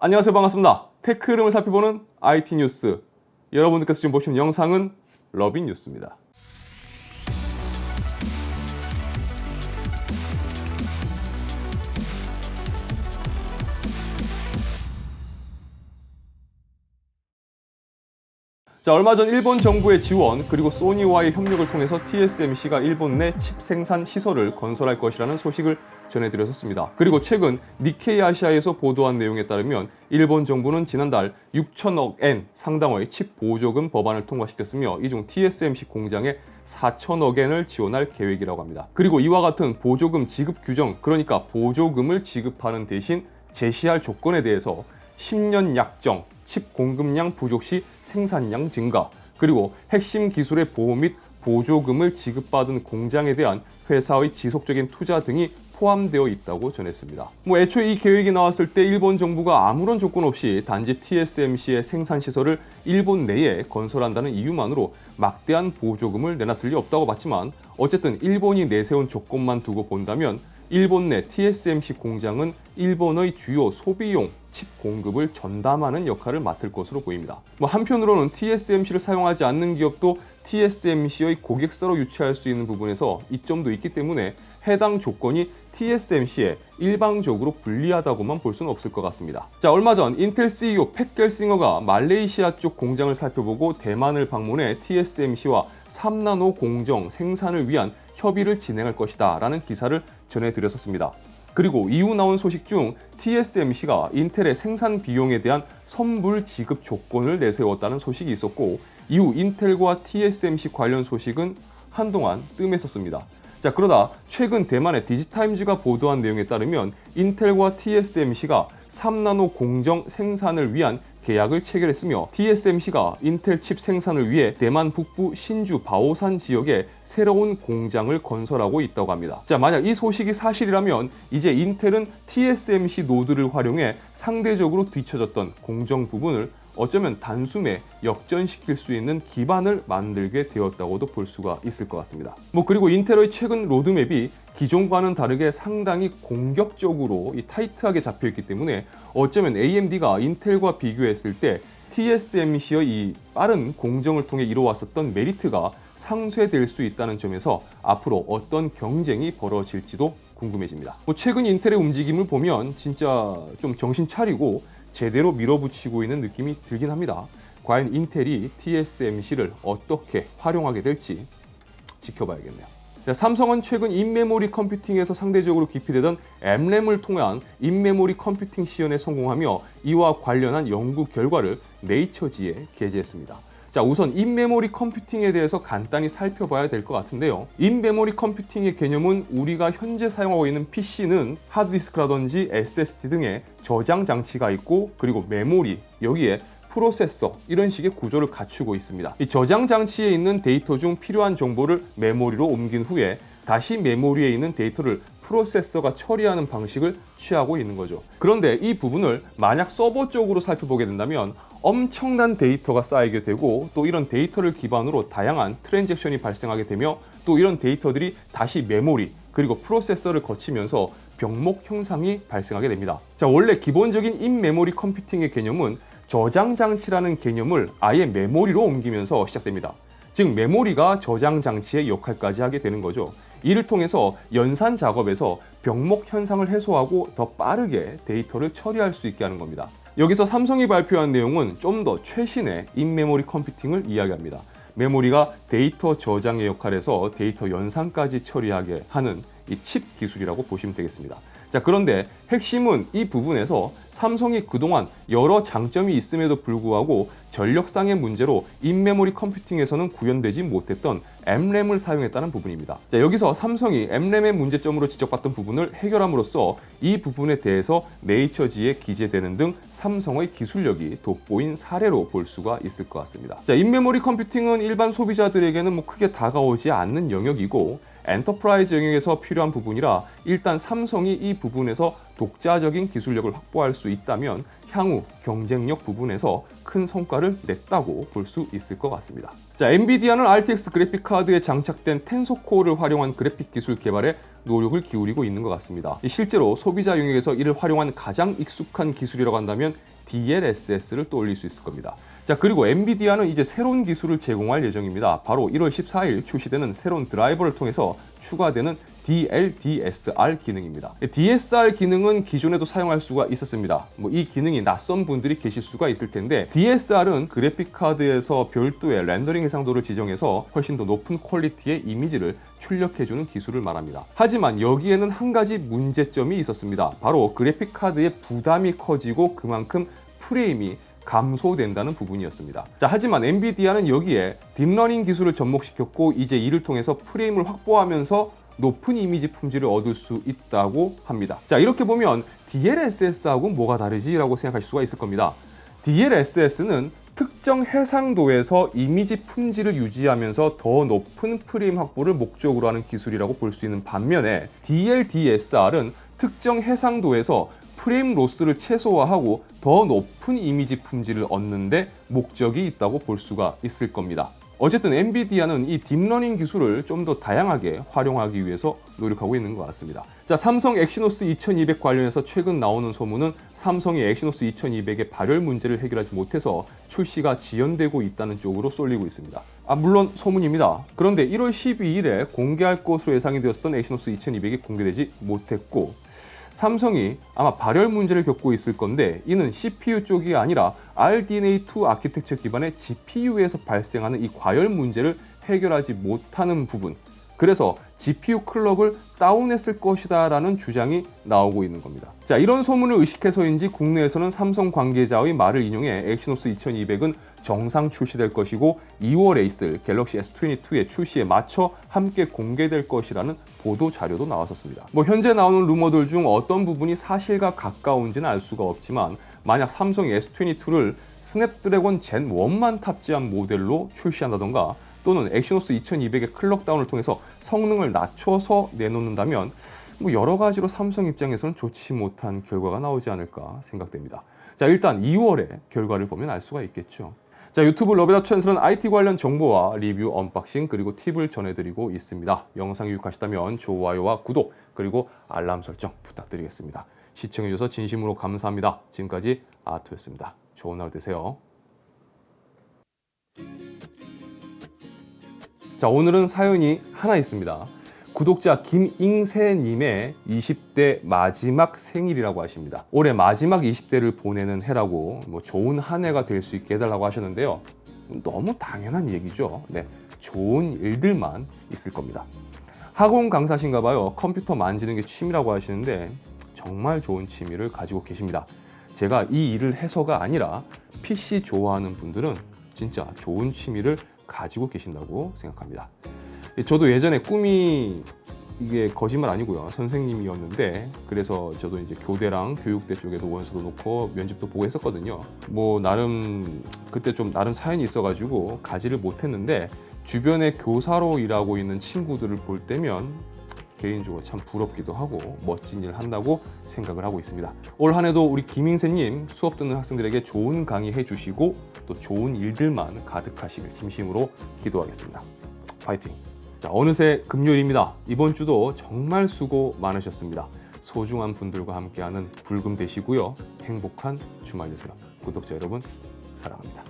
안녕하세요, 반갑습니다. 테크 흐름을 살펴보는 IT 뉴스. 여러분들께서 지금 보시는 영상은 러빙 뉴스입니다. 자, 얼마 전 일본 정부의 지원 그리고 소니와의 협력을 통해서 TSMC가 일본 내 칩 생산 시설을 건설할 것이라는 소식을 전해드렸었습니다. 그리고 최근 니케이 아시아에서 보도한 내용에 따르면 일본 정부는 지난달 6천억 엔 상당의 칩 보조금 법안을 통과시켰으며 이 중 TSMC 공장에 4천억 엔을 지원할 계획이라고 합니다. 그리고 이와 같은 보조금 지급 규정, 그러니까 보조금을 지급하는 대신 제시할 조건에 대해서 10년 약정, 칩 공급량 부족 시 생산량 증가, 그리고 핵심 기술의 보호 및 보조금을 지급받은 공장에 대한 회사의 지속적인 투자 등이 포함되어 있다고 전했습니다. 애초에 이 계획이 나왔을 때 일본 정부가 아무런 조건 없이 단지 TSMC의 생산 시설을 일본 내에 건설한다는 이유만으로 막대한 보조금을 내놨을 리 없다고 봤지만, 어쨌든 일본이 내세운 조건만 두고 본다면 일본 내 TSMC 공장은 일본의 주요 소비용 칩 공급을 전담하는 역할을 맡을 것으로 보입니다. 한편으로는 TSMC를 사용하지 않는 기업도 TSMC의 고객사로 유치할 수 있는 부분에서 이점도 있기 때문에 해당 조건이 TSMC에 일방적으로 불리하다고만 볼 수는 없을 것 같습니다. 자, 얼마 전 인텔 CEO 팻 겔싱어가 말레이시아 쪽 공장을 살펴보고 대만을 방문해 TSMC와 3나노 공정 생산을 위한 협의를 진행할 것이다 라는 기사를 전해드렸었습니다. 그리고 이후 나온 소식 중 TSMC가 인텔의 생산 비용에 대한 선불 지급 조건을 내세웠다는 소식이 있었고, 이후 인텔과 TSMC 관련 소식은 한동안 뜸했었습니다. 자, 그러다 최근 대만의 디지타임즈가 보도한 내용에 따르면 인텔과 TSMC가 3나노 공정 생산을 위한 계약을 체결했으며 TSMC가 인텔 칩 생산을 위해 대만 북부 신주 바오산 지역에 새로운 공장을 건설하고 있다고 합니다. 자, 만약 이 소식이 사실이라면 이제 인텔은 TSMC 노드를 활용해 상대적으로 뒤처졌던 공정 부분을 어쩌면 단숨에 역전시킬 수 있는 기반을 만들게 되었다고도 볼 수가 있을 것 같습니다. 그리고 인텔의 최근 로드맵이 기존과는 다르게 상당히 공격적으로 타이트하게 잡혀있기 때문에 어쩌면 AMD가 인텔과 비교했을 때 TSMC의 이 빠른 공정을 통해 이뤄왔었던 메리트가 상쇄될 수 있다는 점에서 앞으로 어떤 경쟁이 벌어질지도 궁금해집니다. 최근 인텔의 움직임을 보면 진짜 좀 정신 차리고 제대로 밀어붙이고 있는 느낌이 들긴 합니다. 과연 인텔이 TSMC를 어떻게 활용하게 될지 지켜봐야겠네요. 삼성은 최근 인메모리 컴퓨팅에서 상대적으로 기피되던 M램을 통한 인메모리 컴퓨팅 시연에 성공하며 이와 관련한 연구 결과를 네이처지에 게재했습니다. 자, 우선 인메모리 컴퓨팅에 대해서 간단히 살펴봐야 될 것 같은데요. 인메모리 컴퓨팅의 개념은 우리가 현재 사용하고 있는 PC는 하드디스크라든지 SSD 등의 저장 장치가 있고, 그리고 메모리, 여기에 프로세서, 이런 식의 구조를 갖추고 있습니다. 이 저장 장치에 있는 데이터 중 필요한 정보를 메모리로 옮긴 후에 다시 메모리에 있는 데이터를 프로세서가 처리하는 방식을 취하고 있는 거죠. 그런데 이 부분을 만약 서버 쪽으로 살펴보게 된다면 엄청난 데이터가 쌓이게 되고, 또 이런 데이터를 기반으로 다양한 트랜잭션이 발생하게 되며, 또 이런 데이터들이 다시 메모리 그리고 프로세서를 거치면서 병목 형상이 발생하게 됩니다. 자, 원래 기본적인 인메모리 컴퓨팅의 개념은 저장 장치라는 개념을 아예 메모리로 옮기면서 시작됩니다. 즉 메모리가 저장 장치의 역할까지 하게 되는 거죠. 이를 통해서 연산 작업에서 병목 현상을 해소하고 더 빠르게 데이터를 처리할 수 있게 하는 겁니다. 여기서 삼성이 발표한 내용은 좀 더 최신의 인메모리 컴퓨팅을 이야기합니다. 메모리가 데이터 저장의 역할에서 데이터 연산까지 처리하게 하는 이 칩 기술이라고 보시면 되겠습니다. 자, 그런데 핵심은 이 부분에서 삼성이 그동안 여러 장점이 있음에도 불구하고 전력상의 문제로 인메모리 컴퓨팅에서는 구현되지 못했던 M램을 사용했다는 부분입니다. 자, 여기서 삼성이 M램의 문제점으로 지적받던 부분을 해결함으로써 이 부분에 대해서 네이처지에 기재되는 등 삼성의 기술력이 돋보인 사례로 볼 수가 있을 것 같습니다. 자, 인메모리 컴퓨팅은 일반 소비자들에게는 크게 다가오지 않는 영역이고, 엔터프라이즈 영역에서 필요한 부분이라 일단 삼성이 이 부분에서 독자적인 기술력을 확보할 수 있다면 향후 경쟁력 부분에서 큰 성과를 냈다고 볼 수 있을 것 같습니다. 자, 엔비디아는 RTX 그래픽 카드에 장착된 텐서코어를 활용한 그래픽 기술 개발에 노력을 기울이고 있는 것 같습니다. 실제로 소비자 영역에서 이를 활용한 가장 익숙한 기술이라고 한다면 DLSS를 또 올릴 수 있을 겁니다. 자, 그리고 엔비디아는 이제 새로운 기술을 제공할 예정입니다. 바로 1월 14일 출시되는 새로운 드라이버를 통해서 추가되는 DLDSR 기능입니다. DSR 기능은 기존에도 사용할 수가 있었습니다. 이 기능이 낯선 분들이 계실 수가 있을 텐데, DSR은 그래픽 카드에서 별도의 렌더링 해상도를 지정해서 훨씬 더 높은 퀄리티의 이미지를 출력해주는 기술을 말합니다. 하지만 여기에는 한 가지 문제점이 있었습니다. 바로 그래픽 카드의 부담이 커지고 그만큼 프레임이 감소된다는 부분이었습니다. 자, 하지만 엔비디아는 여기에 딥러닝 기술을 접목시켰고 이제 이를 통해서 프레임을 확보하면서 높은 이미지 품질을 얻을 수 있다고 합니다. 자, 이렇게 보면 DLSS하고 뭐가 다르지? 라고 생각하실 수가 있을 겁니다. DLSS는 특정 해상도에서 이미지 품질을 유지하면서 더 높은 프레임 확보를 목적으로 하는 기술이라고 볼 수 있는 반면에, DLDSR은 특정 해상도에서 프레임 로스를 최소화하고 더 높은 이미지 품질을 얻는데 목적이 있다고 볼 수가 있을 겁니다. 어쨌든 엔비디아는 이 딥러닝 기술을 좀 더 다양하게 활용하기 위해서 노력하고 있는 것 같습니다. 자, 삼성 엑시노스 2200 관련해서 최근 나오는 소문은 삼성이 엑시노스 2200의 발열 문제를 해결하지 못해서 출시가 지연되고 있다는 쪽으로 쏠리고 있습니다. 물론 소문입니다. 그런데 1월 12일에 공개할 것으로 예상이 되었던 엑시노스 2200이 공개되지 못했고, 삼성이 아마 발열 문제를 겪고 있을 건데, 이는 CPU 쪽이 아니라 RDNA2 아키텍처 기반의 GPU에서 발생하는 이 과열 문제를 해결하지 못하는 부분, 그래서 GPU 클럭을 다운했을 것이다 라는 주장이 나오고 있는 겁니다. 자, 이런 소문을 의식해서인지 국내에서는 삼성 관계자의 말을 인용해 엑시노스 2200은 정상 출시될 것이고 2월에 있을 갤럭시 S22의 출시에 맞춰 함께 공개될 것이라는 보도 자료도 나왔었습니다. 현재 나오는 루머들 중 어떤 부분이 사실과 가까운지는 알 수가 없지만, 만약 삼성이 S22를 스냅드래곤 젠 1만 탑재한 모델로 출시한다던가, 또는 엑시노스 2200의 클럭 다운을 통해서 성능을 낮춰서 내놓는다면 여러 가지로 삼성 입장에서는 좋지 못한 결과가 나오지 않을까 생각됩니다. 자, 일단 2월에 결과를 보면 알 수가 있겠죠. 자, 유튜브 러베다 트렌스는 IT 관련 정보와 리뷰, 언박싱, 그리고 팁을 전해드리고 있습니다. 영상이 유익하시다면 좋아요와 구독, 그리고 알람 설정 부탁드리겠습니다. 시청해주셔서 진심으로 감사합니다. 지금까지 아토였습니다. 좋은 하루 되세요. 자, 오늘은 사연이 하나 있습니다. 구독자 김잉세님의 20대 마지막 생일이라고 하십니다. 올해 마지막 20대를 보내는 해라고 좋은 한 해가 될 수 있게 해달라고 하셨는데요. 너무 당연한 얘기죠. 네, 좋은 일들만 있을 겁니다. 학원 강사신가 봐요. 컴퓨터 만지는 게 취미라고 하시는데 정말 좋은 취미를 가지고 계십니다. 제가 이 일을 해서가 아니라 PC 좋아하는 분들은 진짜 좋은 취미를 가지고 계신다고 생각합니다. 저도 예전에 꿈이, 이게 거짓말 아니고요, 선생님이었는데, 그래서 저도 이제 교대랑 교육대 쪽에도 원서도 놓고 면접도 보고 했었거든요. 나름 그때 좀 나름 사연이 있어가지고 가지를 못했는데, 주변에 교사로 일하고 있는 친구들을 볼 때면 개인적으로 참 부럽기도 하고 멋진 일 한다고 생각을 하고 있습니다. 올 한 해도 우리 김잉세님 수업 듣는 학생들에게 좋은 강의 해주시고 또 좋은 일들만 가득하시길 진심으로 기도하겠습니다. 파이팅! 자, 어느새 금요일입니다. 이번 주도 정말 수고 많으셨습니다. 소중한 분들과 함께하는 불금 되시고요. 행복한 주말 되세요. 구독자 여러분, 사랑합니다.